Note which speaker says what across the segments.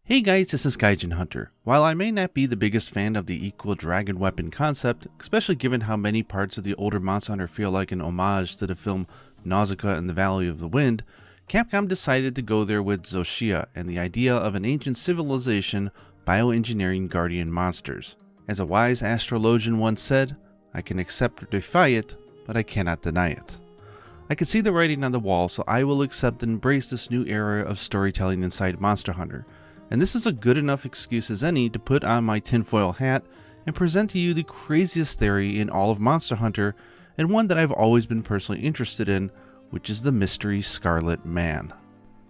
Speaker 1: Hey guys, this is Gaijin Hunter. While I may not be the biggest fan of the equal dragon weapon concept, especially given how many parts of the older Monster Hunter feel like an homage to the film Nausicaa and the Valley of the Wind, Capcom decided to go there with Zoshia and the idea of an ancient civilization bioengineering guardian monsters. As a wise astrologian once said, I can accept or defy it, but I cannot deny it. I can see the writing on the wall, so I will accept and embrace this new era of storytelling inside Monster Hunter. And this is a good enough excuse as any to put on my tinfoil hat and present to you the craziest theory in all of Monster Hunter, and one that I've always been personally interested in, which is the mystery Scarlet Man.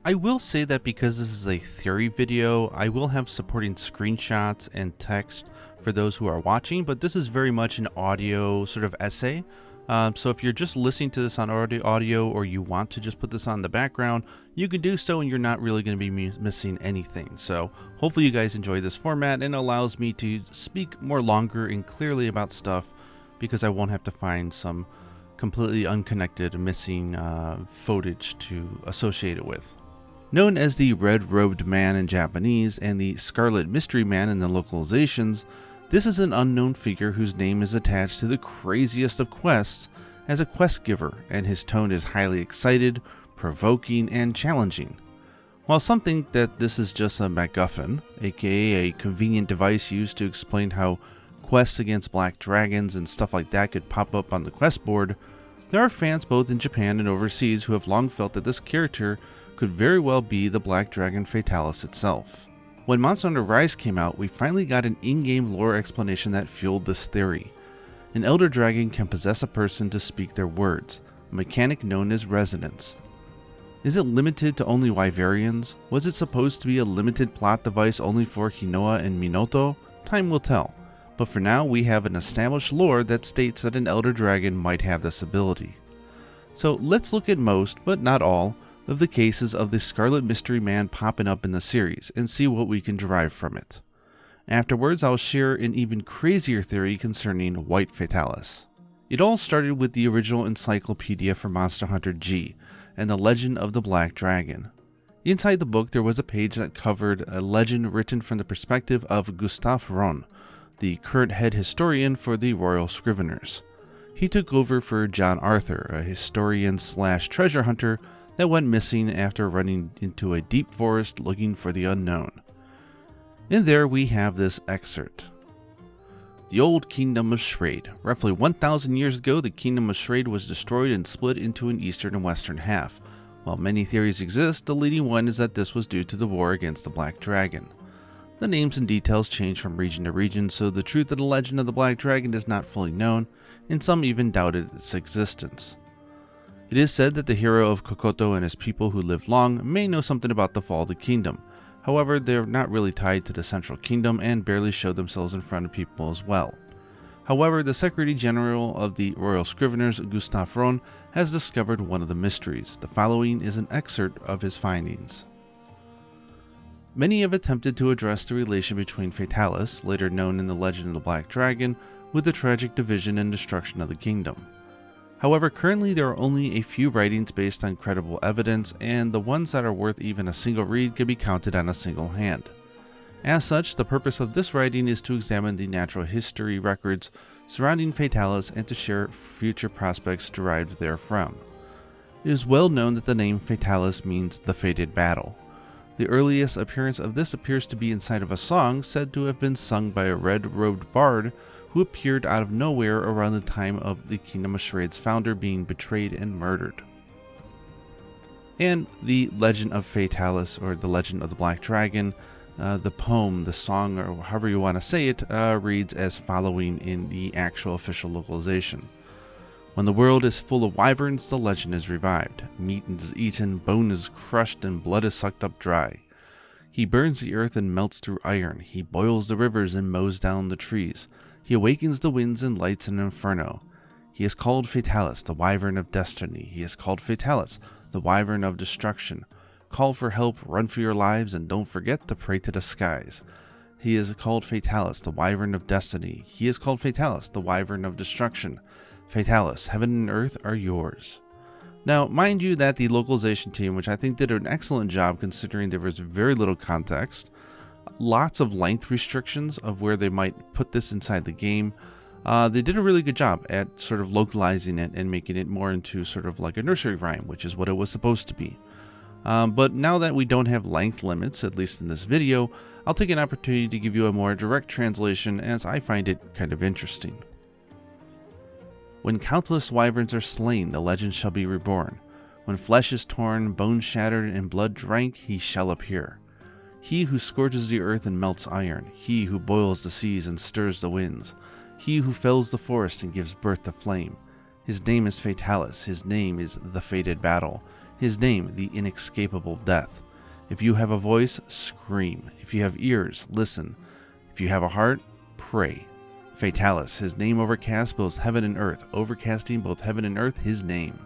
Speaker 1: I will say that because this is a theory video, I will have supporting screenshots and text for those who are watching, but this is very much an audio sort of essay. So if you're just listening to this on audio or you want to just put this on the background, you can do so and you're not really going to be missing anything. So hopefully you guys enjoy this format and it allows me to speak more longer and clearly about stuff because I won't have to find some completely unconnected missing footage to associate it with. Known as the Red-Robed Man in Japanese and the Scarlet Mystery Man in the localizations, this is an unknown figure whose name is attached to the craziest of quests as a quest giver, and his tone is highly excited, provoking, and challenging. While some think that this is just a MacGuffin, aka a convenient device used to explain how quests against black dragons and stuff like that could pop up on the quest board, there are fans both in Japan and overseas who have long felt that this character could very well be the Black Dragon Fatalis itself. When Monster Hunter Rise came out, we finally got an in-game lore explanation that fueled this theory. An Elder Dragon can possess a person to speak their words, a mechanic known as resonance. Is it limited to only Wyverians? Was it supposed to be a limited plot device only for Hinoa and Minoto? Time will tell, but for now we have an established lore that states that an Elder Dragon might have this ability. So let's look at most, but not all, of the cases of the Scarlet Mystery Man popping up in the series and see what we can derive from it. Afterwards, I'll share an even crazier theory concerning White Fatalis. It all started with the original encyclopedia for Monster Hunter G and the legend of the Black Dragon. Inside the book, there was a page that covered a legend written from the perspective of Gustave Ron, the current head historian for the Royal Scriveners. He took over for John Arthur, a historian/treasure hunter that went missing after running into a deep forest looking for the unknown. In there we have this excerpt. The old kingdom of Shrade. Roughly 1,000 years ago, the kingdom of Shrade was destroyed and split into an eastern and western half. While many theories exist, the leading one is that this was due to the war against the Black Dragon. The names and details change from region to region, so the truth of the legend of the Black Dragon is not fully known, and some even doubted its existence. It is said that the hero of Kokoto and his people who live long may know something about the fall of the kingdom. However, they're not really tied to the central kingdom and barely show themselves in front of people as well. However, the Secretary General of the Royal Scriveners, Gustave Ron, has discovered one of the mysteries. The following is an excerpt of his findings. Many have attempted to address the relation between Fatalis, later known in the legend of the Black Dragon, with the tragic division and destruction of the kingdom. However, currently there are only a few writings based on credible evidence, and the ones that are worth even a single read can be counted on a single hand. As such, the purpose of this writing is to examine the natural history records surrounding Fatalis and to share future prospects derived therefrom. It is well known that the name Fatalis means the fated battle. The earliest appearance of this appears to be inside of a song said to have been sung by a red-robed bard who appeared out of nowhere around the time of the Kingdom of Shrade's founder being betrayed and murdered. And the Legend of Fatalis, or the Legend of the Black Dragon, the poem, the song, or however you want to say it, reads as following in the actual official localization. When the world is full of wyverns, the legend is revived. Meat is eaten, bone is crushed, and blood is sucked up dry. He burns the earth and melts through iron. He boils the rivers and mows down the trees. He awakens the winds and lights an inferno. He is called Fatalis, the Wyvern of Destiny. He is called Fatalis, the Wyvern of Destruction. Call for help, run for your lives, and don't forget to pray to the skies. He is called Fatalis, the Wyvern of Destiny. He is called Fatalis, the Wyvern of Destruction. Fatalis, heaven and earth are yours. Now, mind you that the localization team, which I think did an excellent job considering there was very little context, lots of length restrictions of where they might put this inside the game. They did a really good job at sort of localizing it and making it more into sort of like a nursery rhyme, which is what it was supposed to be. But now that we don't have length limits, at least in this video, I'll take an opportunity to give you a more direct translation as I find it kind of interesting. When countless wyverns are slain, the legend shall be reborn. When flesh is torn, bones shattered, and blood drank, he shall appear. He who scourges the earth and melts iron, he who boils the seas and stirs the winds, he who fells the forest and gives birth to flame. His name is Fatalis, his name is the fated battle, his name the inescapable death. If you have a voice, scream. If you have ears, listen. If you have a heart, pray. Fatalis, his name overcasts both heaven and earth, overcasting both heaven and earth, his name.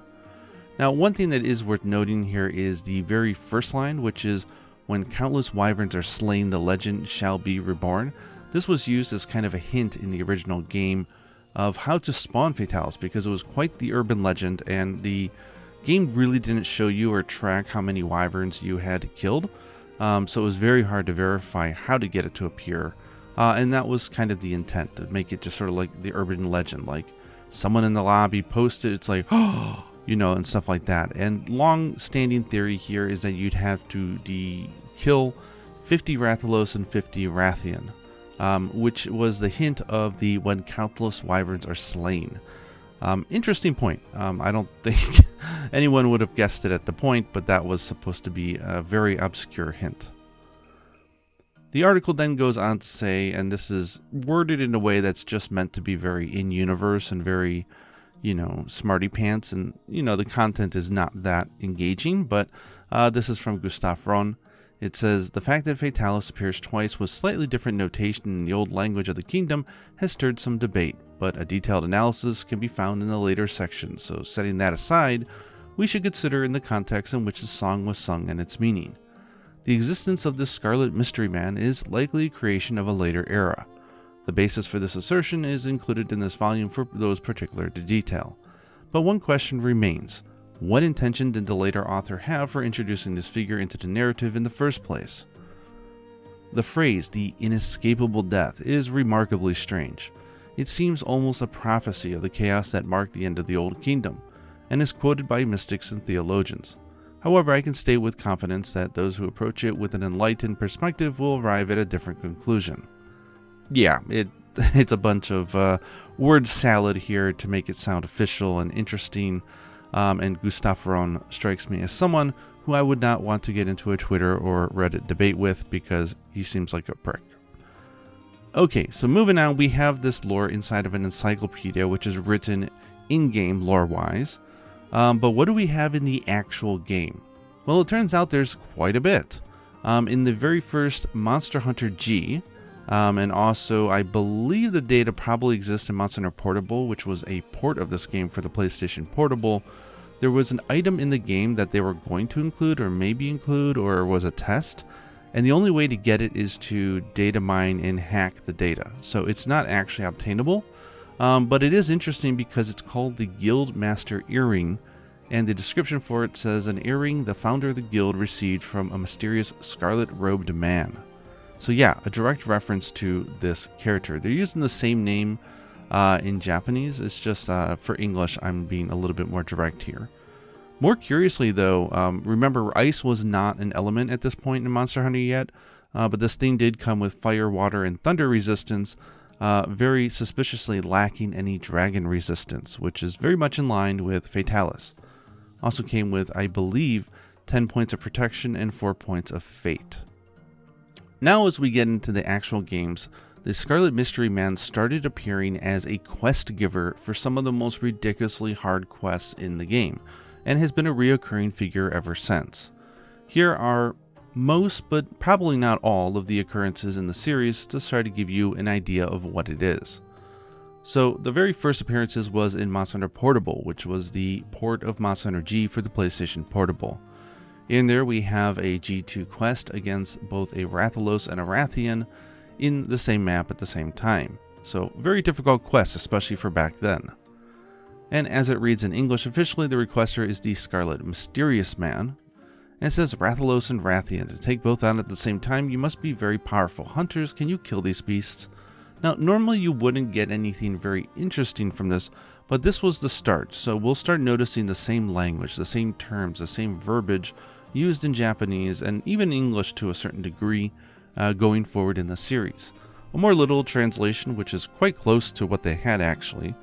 Speaker 1: Now, one thing that is worth noting here is the very first line, which is, when countless wyverns are slain, the legend shall be reborn. This was used as kind of a hint in the original game of how to spawn Fatalis, because it was quite the urban legend, and the game really didn't show you or track how many wyverns you had killed, so it was very hard to verify how to get it to appear, and that was kind of the intent, to make it just sort of like the urban legend, like someone in the lobby posted, it's like, oh, you know, and stuff like that. And long-standing theory here is that you'd have to kill 50 Rathalos and 50 Rathian, which was the hint of the when countless wyverns are slain. Interesting point. I don't think anyone would have guessed it at the point, but that was supposed to be a very obscure hint. The article then goes on to say, and this is worded in a way that's just meant to be very in-universe and very, you know, smarty pants, and, you know, the content is not that engaging, but this is from Gustav Ron. It says, the fact that Fatalis appears twice with slightly different notation in the old language of the kingdom has stirred some debate, but a detailed analysis can be found in the later section, so setting that aside, we should consider in the context in which the song was sung and its meaning. The existence of this Scarlet Mystery Man is likely a creation of a later era. The basis for this assertion is included in this volume for those particular to detail. But one question remains. What intention did the later author have for introducing this figure into the narrative in the first place? The phrase, the inescapable death, is remarkably strange. It seems almost a prophecy of the chaos that marked the end of the Old Kingdom, and is quoted by mystics and theologians. However, I can state with confidence that those who approach it with an enlightened perspective will arrive at a different conclusion. Yeah, it's a bunch of word salad here to make it sound official and interesting, and Gustav Ron strikes me as someone who I would not want to get into a Twitter or Reddit debate with because he seems like a prick. Okay, so moving on, we have this lore inside of an encyclopedia which is written in-game lore-wise, but what do we have in the actual game? Well, it turns out there's quite a bit. In the very first Monster Hunter G, and also I believe the data probably exists in Monster Hunter Portable, which was a port of this game for the PlayStation Portable. There was an item in the game that they were going to include or maybe include or was a test, and the only way to get it is to data mine and hack the data. So it's not actually obtainable, but it is interesting because it's called the Guild Master Earring, and the description for it says, an earring the founder of the guild received from a mysterious scarlet-robed man. So yeah, a direct reference to this character. They're using the same name in Japanese. It's just for English, I'm being a little bit more direct here. More curiously though, remember ice was not an element at this point in Monster Hunter yet, but this thing did come with fire, water, and thunder resistance, very suspiciously lacking any dragon resistance, which is very much in line with Fatalis. Also came with, I believe, 10 points of protection and 4 points of fate. Now as we get into the actual games, the Scarlet Mystery Man started appearing as a quest giver for some of the most ridiculously hard quests in the game, and has been a reoccurring figure ever since. Here are most, but probably not all, of the occurrences in the series to try to give you an idea of what it is. So the very first appearances was in Monster Hunter Portable, which was the port of Monster Hunter G for the PlayStation Portable. In there we have a G2 quest against both a Rathalos and a Rathian in the same map at the same time. So very difficult quest, especially for back then. And as it reads in English officially, the requester is the Scarlet Mysterious Man. And it says Rathalos and Rathian. To take both on at the same time, you must be very powerful. Hunters, can you kill these beasts? Now, normally you wouldn't get anything very interesting from this, but this was the start, so we'll start noticing the same language, the same terms, the same verbiage used in Japanese and even English to a certain degree going forward in the series. A more literal translation, which is quite close to what they had actually,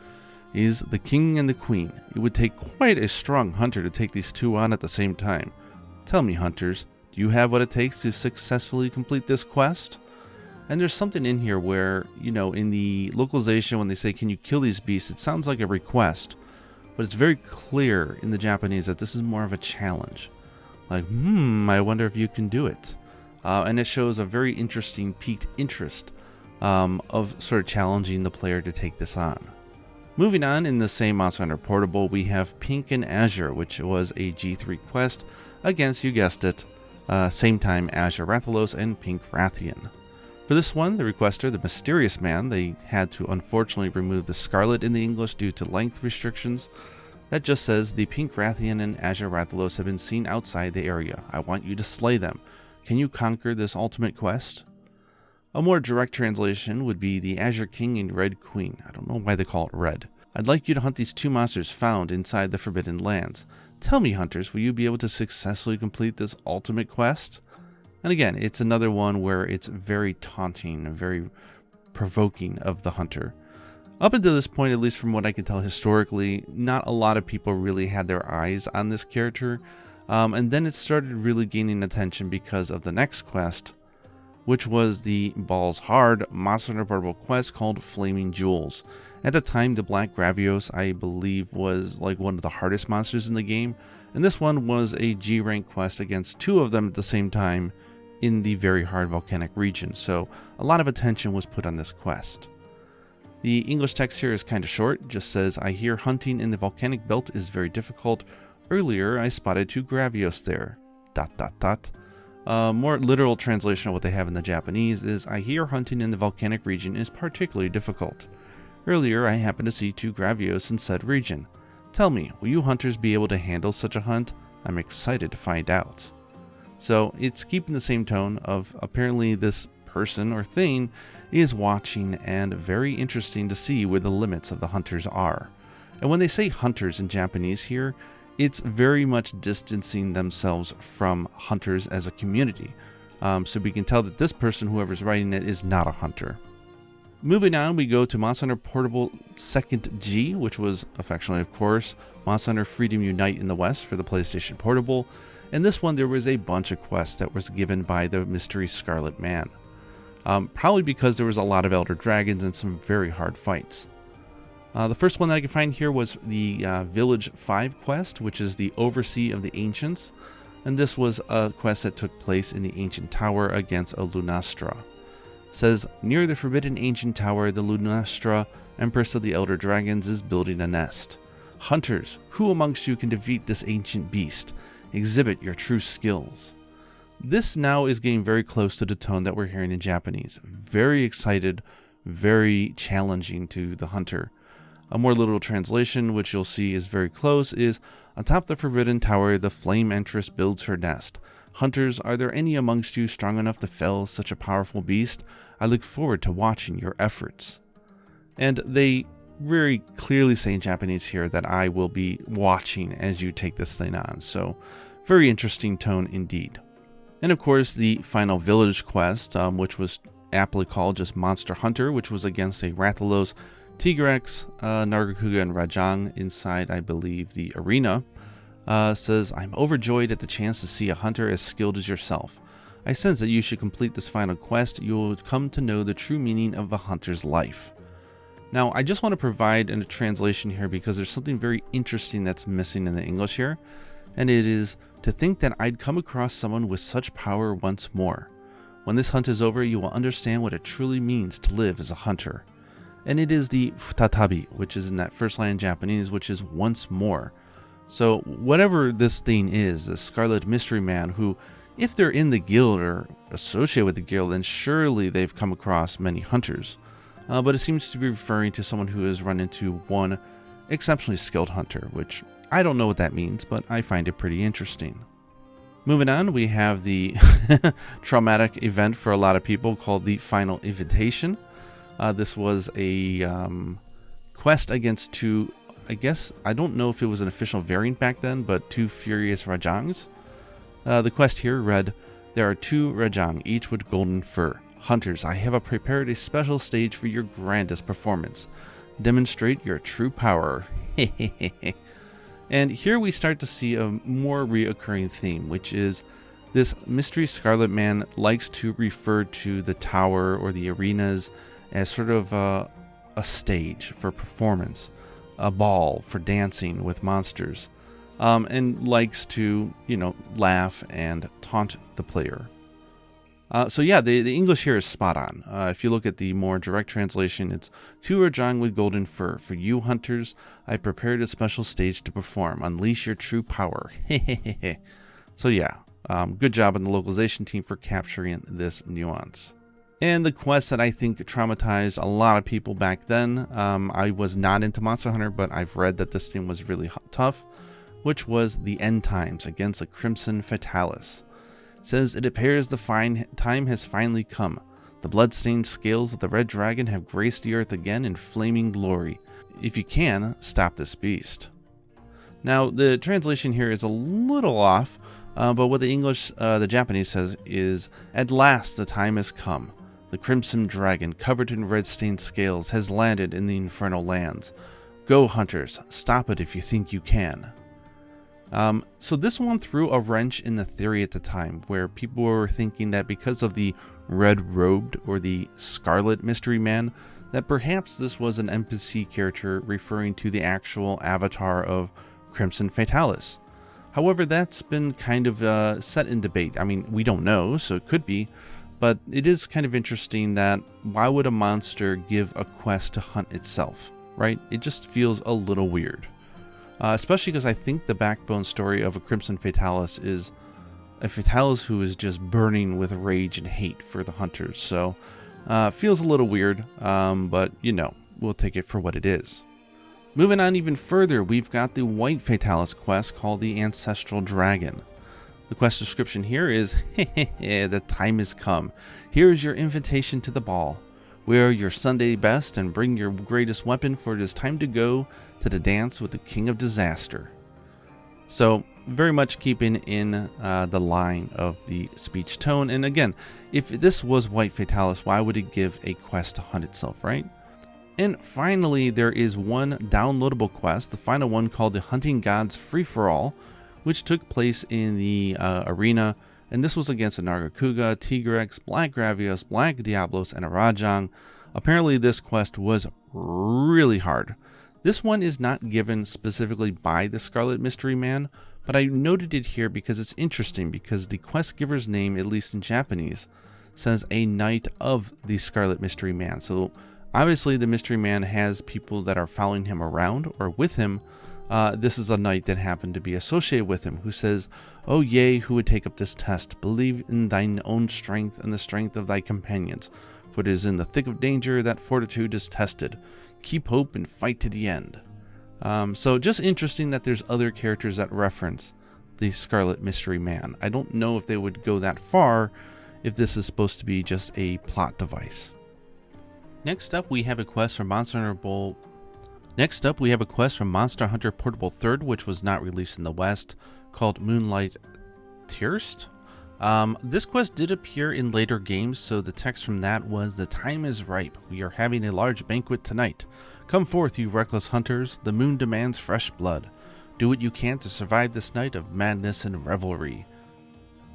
Speaker 1: is the king and the queen. It would take quite a strong hunter to take these two on at the same time. Tell me, hunters, do you have what it takes to successfully complete this quest? And there's something in here where, you know, in the localization when they say, can you kill these beasts, it sounds like a request, but it's very clear in the Japanese that this is more of a challenge. Like, I wonder if you can do it. And it shows a very interesting piqued interest of sort of challenging the player to take this on. Moving on, in the same Monster Hunter Portable, we have Pink and Azure, which was a G3 quest against, you guessed it, same time Azure Rathalos and Pink Rathian. For this one, the requester, the Mysterious Man, they had to unfortunately remove the Scarlet in the English due to length restrictions. That just says, the Pink Rathian and Azure Rathalos have been seen outside the area. I want you to slay them. Can you conquer this ultimate quest? A more direct translation would be the Azure King and Red Queen. I don't know why they call it red. I'd like you to hunt these two monsters found inside the Forbidden Lands. Tell me, hunters, will you be able to successfully complete this ultimate quest? And again, it's another one where it's very taunting and very provoking of the hunter. Up until this point, at least from what I can tell historically, not a lot of people really had their eyes on this character. And then it started really gaining attention because of the next quest, which was the Balls Hard Monster Hunter Portable quest called Flaming Jewels. At the time, the Black Gravios, I believe, was like one of the hardest monsters in the game, and this one was a G rank quest against two of them at the same time in the very hard volcanic region, so a lot of attention was put on this quest. The English text here is kind of short, just says, I hear hunting in the volcanic belt is very difficult. Earlier, I spotted two Gravios there. ... More literal translation of what they have in the Japanese is, I hear hunting in the volcanic region is particularly difficult. Earlier, I happened to see two Gravios in said region. Tell me, will you hunters be able to handle such a hunt? I'm excited to find out. So it's keeping the same tone of apparently this person or thing is watching, and very interesting to see where the limits of the hunters are. And when they say hunters in Japanese here, it's very much distancing themselves from hunters as a community. So we can tell that this person, whoever's writing it, is not a hunter. Moving on, we go to Monster Hunter Portable 2nd G, which was affectionately, of course, Monster Hunter Freedom Unite in the West for the PlayStation Portable. In this one, there was a bunch of quests that was given by the Mystery Scarlet Man. Probably because there was a lot of Elder Dragons and some very hard fights. The first one that I could find here was the Village 5 quest, which is the Oversee of the Ancients. And this was a quest that took place in the Ancient Tower against a Lunastra. It says, near the Forbidden Ancient Tower, the Lunastra, Empress of the Elder Dragons, is building a nest. Hunters, who amongst you can defeat this ancient beast? Exhibit your true skills. This now is getting very close to the tone that we're hearing in Japanese. Very excited, very challenging to the hunter. A more literal translation, which you'll see is very close, is, atop the Forbidden Tower, the Flame Empress builds her nest. Hunters, are there any amongst you strong enough to fell such a powerful beast? I look forward to watching your efforts. And they very clearly say in Japanese here that I will be watching as you take this thing on. So, very interesting tone indeed. And of course, the final village quest, which was aptly called just Monster Hunter, which was against a Rathalos, Tigrex, Nargacuga, and Rajang inside, I believe, the arena, says, I'm overjoyed at the chance to see a hunter as skilled as yourself. I sense that you should complete this final quest. You will come to know the true meaning of a hunter's life. Now, I just want to provide a translation here because there's something very interesting that's missing in the English here, and it is, to think that I'd come across someone with such power once more. When this hunt is over, you will understand what it truly means to live as a hunter. And it is the futatabi, which is in that first line in Japanese, which is once more. So whatever this thing is, the Scarlet Mystery Man, who, if they're in the guild or associated with the guild, then surely they've come across many hunters. But it seems to be referring to someone who has run into one exceptionally skilled hunter, which I don't know what that means, but I find it pretty interesting. Moving on, we have the traumatic event for a lot of people called the Final Invitation. This was a quest against two, I guess, I don't know if it was an official variant back then, but two furious Rajangs. The quest here read, there are two Rajang, each with golden fur. Hunters, I have prepared a special stage for your grandest performance. Demonstrate your true power. And here we start to see a more reoccurring theme, which is this mystery Scarlet Man likes to refer to the tower or the arenas as sort of a stage for performance, a ball for dancing with monsters, and likes to, laugh and taunt the player. So yeah, the English here is spot on. If you look at the more direct translation, it's two Rajang with golden fur. For you hunters, I prepared a special stage to perform. Unleash your true power. So yeah, good job on the localization team for capturing this nuance. And the quest that I think traumatized a lot of people back then, I was not into Monster Hunter, but I've read that this thing was really tough, which was the End Times against a Crimson Fatalis. Says, it appears the time has finally come. The blood-stained scales of the red dragon have graced the earth again in flaming glory. If you can, stop this beast. Now, the translation here is a little off, but what the Japanese says is, at last the time has come. The crimson dragon, covered in red-stained scales, has landed in the infernal lands. Go, hunters, stop it if you think you can. So this one threw a wrench in the theory at the time, where people were thinking that because of the red-robed or the Scarlet Mystery Man, that perhaps this was an NPC character referring to the actual avatar of Crimson Fatalis. However, that's been kind of set in debate. I mean, we don't know, so it could be, but it is kind of interesting that why would a monster give a quest to hunt itself, right? It just feels a little weird. Especially because I think the backbone story of a Crimson Fatalis is a Fatalis who is just burning with rage and hate for the hunters. So, feels a little weird, but we'll take it for what it is. Moving on even further, we've got the White Fatalis quest called the Ancestral Dragon. The quest description here is, the time has come. Here is your invitation to the ball. Wear your Sunday best and bring your greatest weapon, for it is time to go to the dance with the King of Disaster. So, very much keeping in the line of the speech tone. And again, if this was White Fatalis, why would it give a quest to hunt itself, right? And finally, there is one downloadable quest, the final one called the Hunting Gods Free-for-All, which took place in the arena. And this was against a Nargacuga, Tigrex, Black Gravios, Black Diablos, and a Rajang. Apparently, this quest was really hard. This one is not given specifically by the Scarlet Mystery Man, but I noted it here because it's interesting, because the quest giver's name, at least in Japanese, says a Knight of the Scarlet Mystery Man. So obviously the Mystery Man has people that are following him around or with him. This is a knight that happened to be associated with him, who says, "O yea, who would take up this test? Believe in thine own strength and the strength of thy companions, for it is in the thick of danger that fortitude is tested. Keep hope and fight to the end." So just interesting that there's other characters that reference the Scarlet Mystery Man. I don't know if they would go that far if this is supposed to be just a plot device. Next up, we have a quest from Monster Hunter Portable 3rd, which was not released in the West, called Moonlight Thirst. This quest did appear in later games, so the text from that was, "The time is ripe. We are having a large banquet tonight. Come forth, you reckless hunters. The moon demands fresh blood. Do what you can to survive this night of madness and revelry."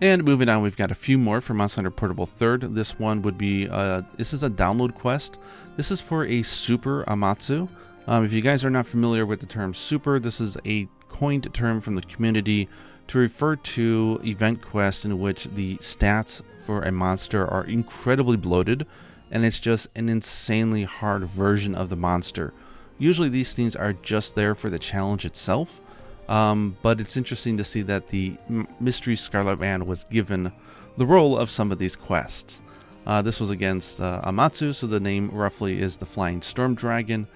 Speaker 1: And moving on, we've got a few more for Monster Hunter Portable 3rd. This one would be, this is a download quest. This is for a Super Amatsu. If you guys are not familiar with the term Super, this is a coined term from the community to refer to event quests in which the stats for a monster are incredibly bloated, and it's just an insanely hard version of the monster. Usually these things are just there for the challenge itself, but it's interesting to see that the Mystery Scarlet Man was given the role of some of these quests. This was against Amatsu, so the name roughly is the Flying Storm Dragon,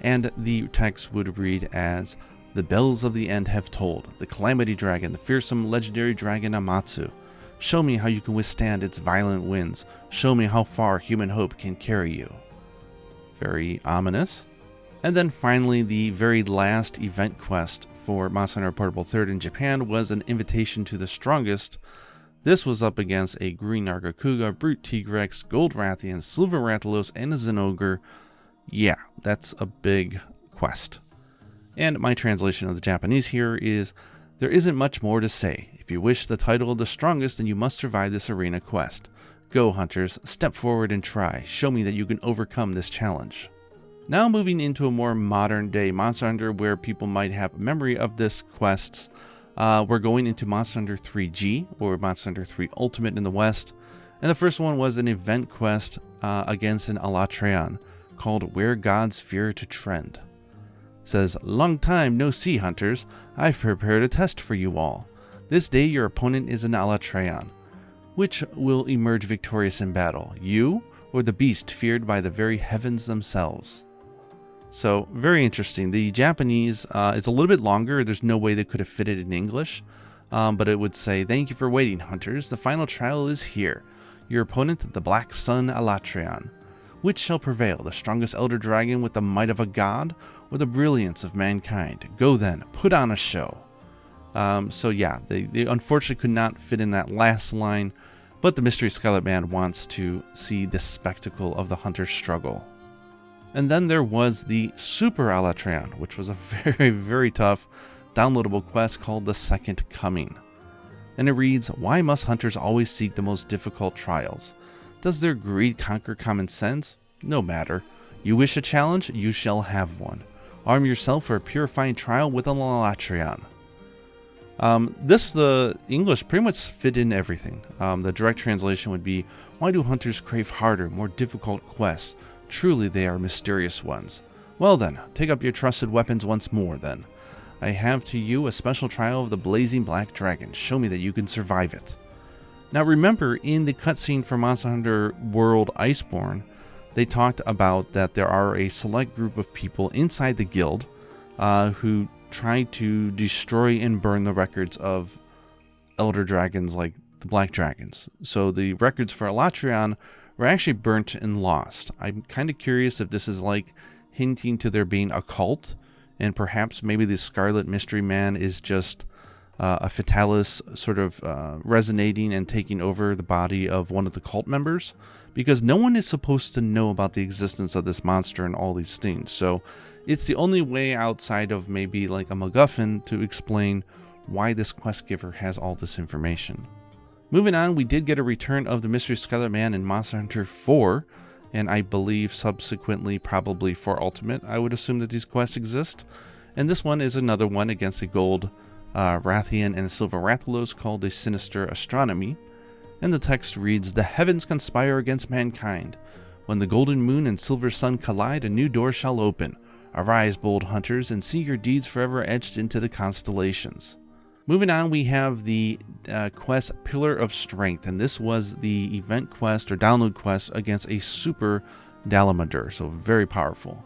Speaker 1: and the text would read as, The bells of the end have tolled. The calamity dragon, the fearsome legendary dragon Amatsu. Show me how you can withstand its violent winds. Show me how far human hope can carry you. Very ominous. And then finally, the very last event quest for Monster Hunter Portable 3rd in Japan was an invitation to the strongest. This was up against a Green Nargacuga, Brute Tigrex, Gold Rathian, Silver Rathalos, and a Zinogre. Yeah, that's a big quest. And my translation of the Japanese here is, there isn't much more to say. If you wish the title of the strongest, then you must survive this arena quest. Go, hunters, step forward and try. Show me that you can overcome this challenge. Now moving into a more modern day Monster Hunter where people might have memory of this quests, we're going into Monster Hunter 3G, or Monster Hunter 3 Ultimate in the West. And the first one was an event quest against an Alatreon called Where Gods Fear to Trend. It says, long time no see, hunters. I've prepared a test for you all. This day your opponent is an Alatreon. Which will emerge victorious in battle, you or the beast feared by the very heavens themselves? So, very interesting. The Japanese is a little bit longer. There's no way they could have fit it in English. But it would say, thank you for waiting, hunters. The final trial is here. Your opponent, the Black Sun Alatreon. Which shall prevail, the strongest elder dragon with the might of a god, or the brilliance of mankind? Go then, put on a show. So yeah, they unfortunately could not fit in that last line, but the Mystery Scarlet Band wants to see the spectacle of the hunter's struggle. And then there was the Super Alatreon, which was a very, very tough downloadable quest called The Second Coming. And it reads, why must hunters always seek the most difficult trials? Does their greed conquer common sense? No matter. You wish a challenge? You shall have one. Arm yourself for a purifying trial with an Alatreon. The English pretty much fit in everything. The direct translation would be, why do hunters crave harder, more difficult quests? Truly they are mysterious ones. Well then, take up your trusted weapons once more then. I have to you a special trial of the blazing black dragon. Show me that you can survive it. Now remember, in the cutscene for Monster Hunter World Iceborne, they talked about that there are a select group of people inside the guild who try to destroy and burn the records of elder dragons like the black dragons. So the records for Alatreon were actually burnt and lost. I'm kind of curious if this is like hinting to there being a cult, and perhaps maybe the Scarlet Mystery Man is just a Fatalis sort of resonating and taking over the body of one of the cult members, because no one is supposed to know about the existence of this monster and all these things. So it's the only way outside of maybe like a MacGuffin to explain why this quest giver has all this information. Moving on, we did get a return of the Mystery Scarlet Man in Monster Hunter 4, and I believe subsequently probably for Ultimate. I would assume that these quests exist. And this one is another one against a Gold Rathian and a Silver Rathalos called the Sinister Astronomy. And the text reads, the heavens conspire against mankind. When the golden moon and silver sun collide, a new door shall open. Arise, bold hunters, and see your deeds forever etched into the constellations. Moving on, we have the quest Pillar of Strength, and this was the event quest or download quest against a Super Dalamadur, so very powerful.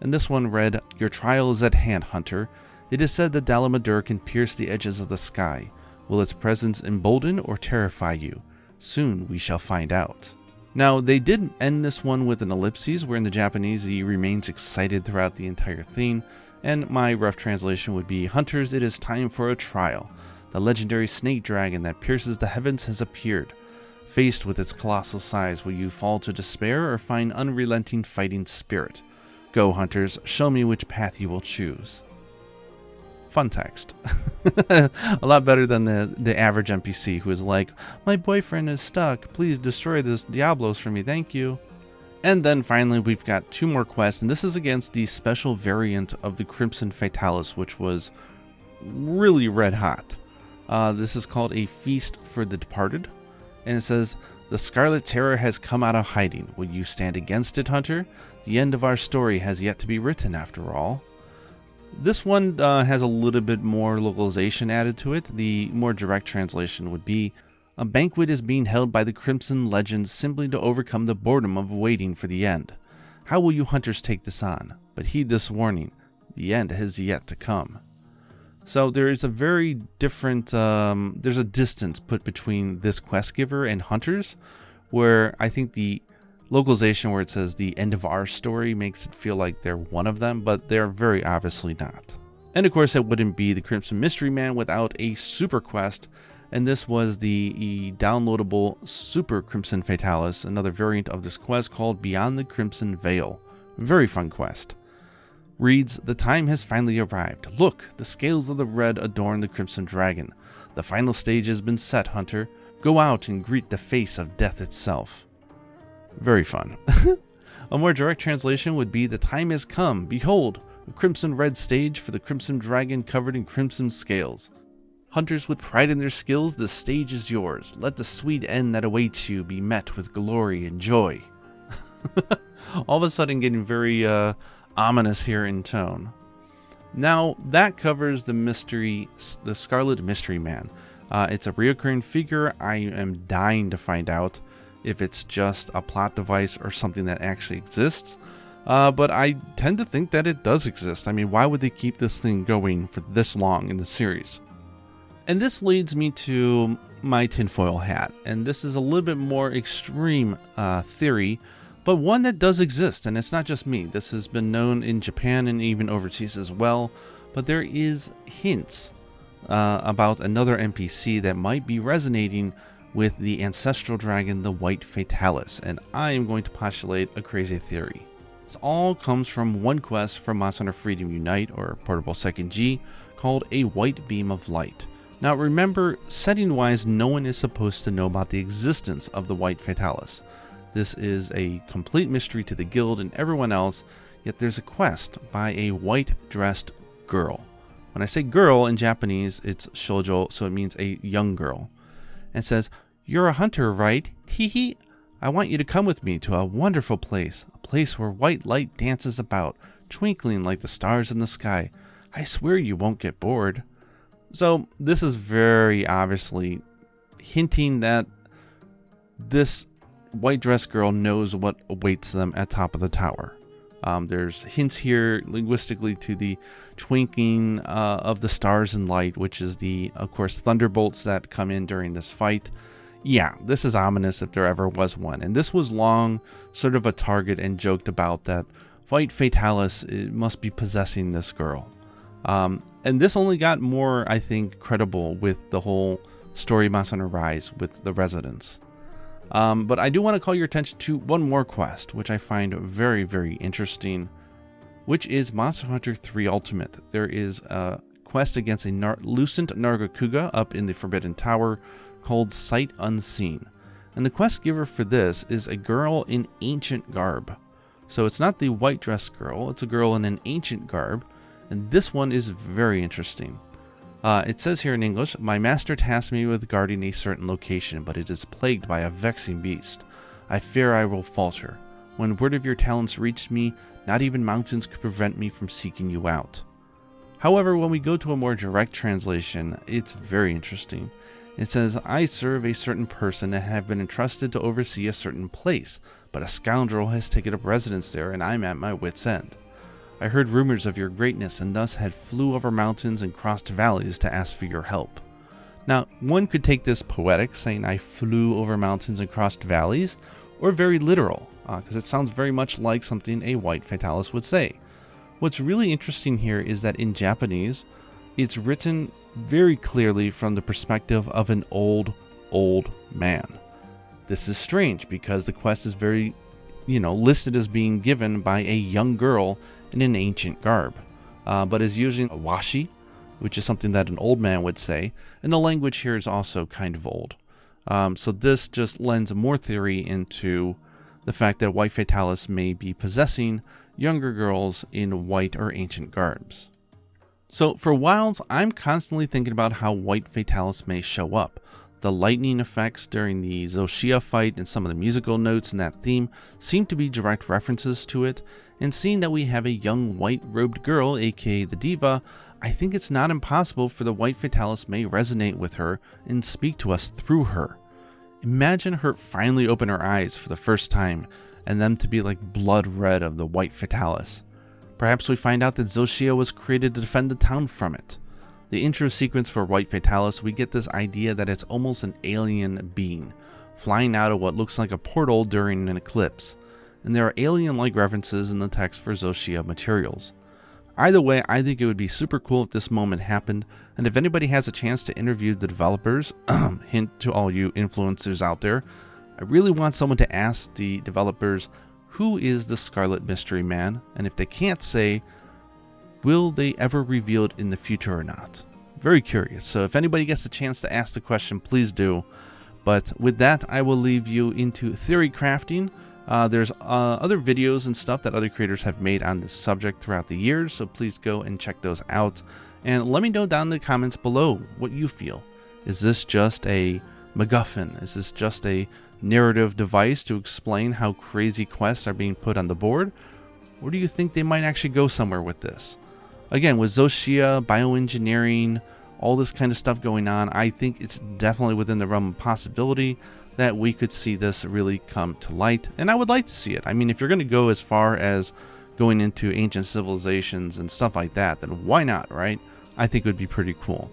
Speaker 1: And this one read, your trial is at hand, hunter. It is said that Dalamadur can pierce the edges of the sky. Will its presence embolden or terrify you? Soon we shall find out. Now, they did end this one with an ellipses, where in the Japanese he remains excited throughout the entire thing, and my rough translation would be, hunters, it is time for a trial. The legendary snake dragon that pierces the heavens has appeared. Faced with its colossal size, will you fall to despair or find unrelenting fighting spirit? Go, hunters, show me which path you will choose. Fun text. A lot better than the average NPC who is like, my boyfriend is stuck, please destroy this Diablos for me, thank you. And then finally we've got two more quests, and this is against the special variant of the Crimson Fatalis, which was really red hot. This is called A Feast for the Departed, and it says, the Scarlet Terror has come out of hiding. Will you stand against it, hunter? The end of our story has yet to be written after all. This one has a little bit more localization added to it. The more direct translation would be, a banquet is being held by the Crimson Legends simply to overcome the boredom of waiting for the end. How will you hunters take this on? But heed this warning, the end has yet to come. So there is a very different, there's a distance put between this quest giver and hunters, where I think the localization where it says the end of our story makes it feel like they're one of them, but they're very obviously not. And of course, it wouldn't be the Crimson Mystery Man without a super quest, and this was the downloadable Super Crimson Fatalis, another variant of this quest called Beyond the Crimson Veil. Very fun quest. Reads, the time has finally arrived. Look, the scales of the red adorn the Crimson Dragon. The final stage has been set, Hunter. Go out and greet the face of death itself. Very fun. A more direct translation would be, the time has come. Behold, a crimson red stage for the Crimson Dragon covered in crimson scales. Hunters with pride in their skills, the stage is yours. Let the sweet end that awaits you be met with glory and joy. All of a sudden getting very ominous here in tone. Now, that covers the Scarlet Mystery Man. It's a reoccurring figure. I am dying to find out if it's just a plot device or something that actually exists. But I tend to think that it does exist. I mean, why would they keep this thing going for this long in the series? And this leads me to my tinfoil hat. And this is a little bit more extreme theory, but one that does exist. And it's not just me. This has been known in Japan and even overseas as well. But there is hints about another NPC that might be resonating with the ancestral dragon, the White Fatalis, and I am going to postulate a crazy theory. This all comes from one quest from Monster Hunter Freedom Unite, or Portable 2nd G, called A White Beam of Light. Now remember, setting-wise, no one is supposed to know about the existence of the White Fatalis. This is a complete mystery to the guild and everyone else, yet there's a quest by a white-dressed girl. When I say girl in Japanese, it's shoujo, so it means a young girl. And says, you're a hunter, right? Teehee. I want you to come with me to a wonderful place. A place where white light dances about, twinkling like the stars in the sky. I swear you won't get bored. So this is very obviously hinting that this white dress girl knows what awaits them at top of the tower. There's hints here linguistically to the twinkling of the stars and light, which is of course, thunderbolts that come in during this fight. Yeah, this is ominous if there ever was one. And this was long sort of a target and joked about that White Fatalis must be possessing this girl. And this only got more, I think, credible with the whole story Monster Hunter Rise with the residents. But I do want to call your attention to one more quest, which I find very, very interesting, which is Monster Hunter 3 Ultimate. There is a quest against a Lucent Nargacuga up in the Forbidden Tower called Sight Unseen. And the quest giver for this is a girl in ancient garb. So it's not the white dress girl, it's a girl in an ancient garb, and this one is very interesting. It says here in English, my master tasked me with guarding a certain location, but it is plagued by a vexing beast. I fear I will falter. When word of your talents reached me, not even mountains could prevent me from seeking you out. However, when we go to a more direct translation, it's very interesting. It says, I serve a certain person and have been entrusted to oversee a certain place, but a scoundrel has taken up residence there and I'm at my wit's end. I heard rumors of your greatness and thus had flew over mountains and crossed valleys to ask for your help. Now, one could take this poetic, saying I flew over mountains and crossed valleys, or very literal, because it sounds very much like something a White Fatalis would say. What's really interesting here is that in Japanese, it's written very clearly from the perspective of an old man. This is strange because the quest is very, listed as being given by a young girl in an ancient garb, but is using a washi, which is something that an old man would say, and the language here is also kind of old. So this just lends more theory into the fact that White Fatalis may be possessing younger girls in white or ancient garbs. So for Wilds, I'm constantly thinking about how White Fatalis may show up. The lightning effects during the Zoshia fight and some of the musical notes in that theme seem to be direct references to it, and seeing that we have a young white-robed girl, aka the Diva, I think it's not impossible for the White Fatalis may resonate with her and speak to us through her. Imagine her finally open her eyes for the first time, and them to be like blood red of the White Fatalis. Perhaps we find out that Zoshia was created to defend the town from it. The intro sequence for White Fatalis, we get this idea that it's almost an alien being, flying out of what looks like a portal during an eclipse, and there are alien-like references in the text for Zoshia materials. Either way, I think it would be super cool if this moment happened, and if anybody has a chance to interview the developers, hint to all you influencers out there, I really want someone to ask the developers who is the Scarlet Mystery Man, and if they can't say, will they ever reveal it in the future or not? Very curious, so if anybody gets a chance to ask the question, please do. But with that, I will leave you into theory crafting. There's other videos and stuff that other creators have made on this subject throughout the years, so please go and check those out. And let me know down in the comments below what you feel. Is this just a MacGuffin? Is this just a narrative device to explain how crazy quests are being put on the board? Or do you think they might actually go somewhere with this? Again, with Zoshia, bioengineering, all this kind of stuff going on, I think it's definitely within the realm of possibility that we could see this really come to light, and I would like to see it. I mean, if you're going to go as far as going into ancient civilizations and stuff like that, then why not, right? I think it would be pretty cool.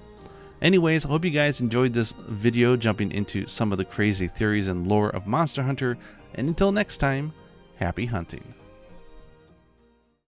Speaker 1: Anyways, I hope you guys enjoyed this video jumping into some of the crazy theories and lore of Monster Hunter, and until next time, happy hunting.